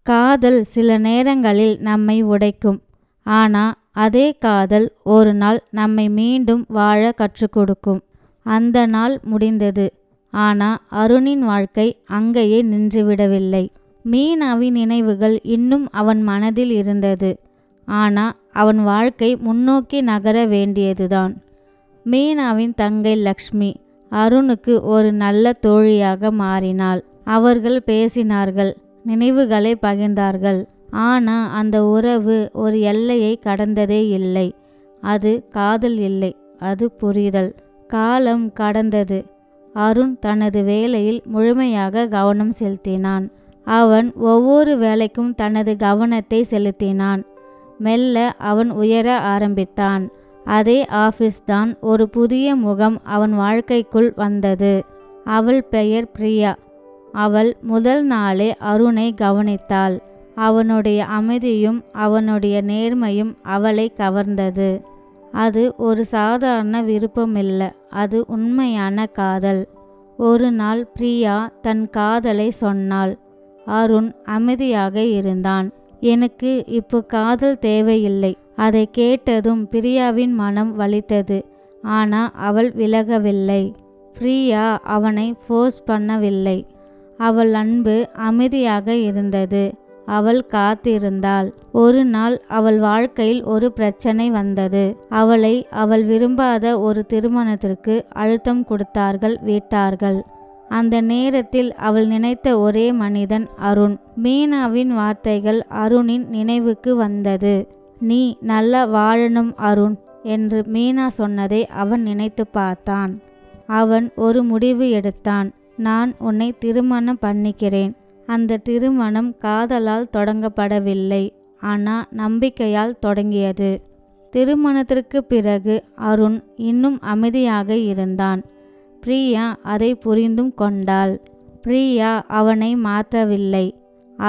காதல் சில நேரங்களில் நம்மை உடைக்கும். ஆனால் அதே காதல் ஒரு நாள் நம்மை மீண்டும் வாழ கற்றுக் கொடுக்கும். அந்த நாள் முடிந்தது. ஆனால் அருணின் வாழ்க்கை அங்கேயே நின்றுவிடவில்லை. மீனாவின் நினைவுகள் இன்னும் அவன் மனதில் இருந்தது. ஆனால் அவன் வாழ்க்கை முன்னோக்கி நகர வேண்டியதுதான். மீனாவின் தங்கை லக்ஷ்மி அருணுக்கு ஒரு நல்ல தோழியாக மாறினாள். அவர்கள் பேசினார்கள், நினைவுகளை பகிர்ந்தார்கள். ஆனால் அந்த உறவு ஒரு எல்லையை கடந்ததே இல்லை. அது காதல் இல்லை, அது புரிதல். காலம் கடந்தது. அருண் தனது வேலையில் முழுமையாக கவனம் செலுத்தினான். அவன் ஒவ்வொரு வேலைக்கும் தனது கவனத்தை செலுத்தினான். மெல்ல அவன் உயர ஆரம்பித்தான். அதே ஆஃபீஸ்தான் ஒரு புதிய முகம் அவன் வாழ்க்கைக்குள் வந்தது. அவள் பெயர் பிரியா. அவள் முதல் நாளே அருணை கவனித்தாள். அவனுடைய அமைதியும் அவனுடைய நேர்மையும் அவளை கவர்ந்தது. அது ஒரு சாதாரண விருப்பமில்ல, அது உண்மையான காதல். ஒரு நாள் பிரியா தன் காதலை சொன்னாள். அருண் அமைதியாக இருந்தான். எனக்கு இப்போ காதல் தேவையில்லை. அதை கேட்டதும் பிரியாவின் மனம் வலித்தது. ஆனால் அவள் விலகவில்லை. பிரியா அவனை ஃபோர்ஸ் பண்ணவில்லை. அவள் அன்பு அமைதியாக இருந்தது. அவள் காத்திருந்தாள். ஒரு நாள் அவள் வாழ்க்கையில் ஒரு பிரச்சனை வந்தது. அவளை அவள் விரும்பாத ஒரு திருமணத்திற்கு அழுத்தம் கொடுத்தார்கள் வீட்டார்கள். அந்த நேரத்தில் அவள் நினைத்த ஒரே மனிதன் அருண். மீனாவின் வார்த்தைகள் அருணின் நினைவுக்கு வந்தது. நீ நல்லா வாழணும் அருண் என்று மீனா சொன்னதை அவன் நினைத்து பார்த்தான். அவன் ஒரு முடிவு எடுத்தான். நான் உன்னை திருமணம் பண்ணிக்கிறேன். அந்த திருமணம் காதலால் தொடங்கப்படவில்லை, ஆனால் நம்பிக்கையால் தொடங்கியது. திருமணத்திற்கு பிறகு அருண் இன்னும் அமைதியாக இருந்தான். பிரியா அதை புரிந்தும் கொண்டாள். பிரியா அவனை மாற்றவில்லை,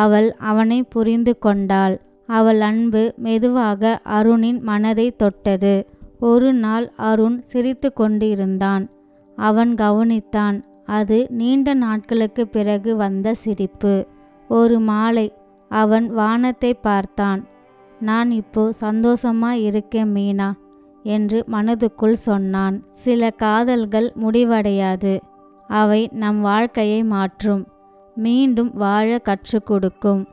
அவள் அவனை புரிந்து கொண்டாள். அவள் அன்பு மெதுவாக அருணின் மனதை தொட்டது. ஒரு நாள் அருண் சிரித்து கொண்டிருந்தான். அவன் கவனித்தான். அது நீண்ட நாட்களுக்கு பிறகு வந்த சிரிப்பு. ஒரு மாலை அவன் வானத்தை பார்த்தான். நான் இப்போ சந்தோஷமா இருக்கேன் மீனா என்று மனதுக்குள் சொன்னான். சில காதல்கள் முடிவடையாது, அவை நம் வாழ்க்கையை மாற்றும், மீண்டும் வாழ கற்றுக் கொடுக்கும்.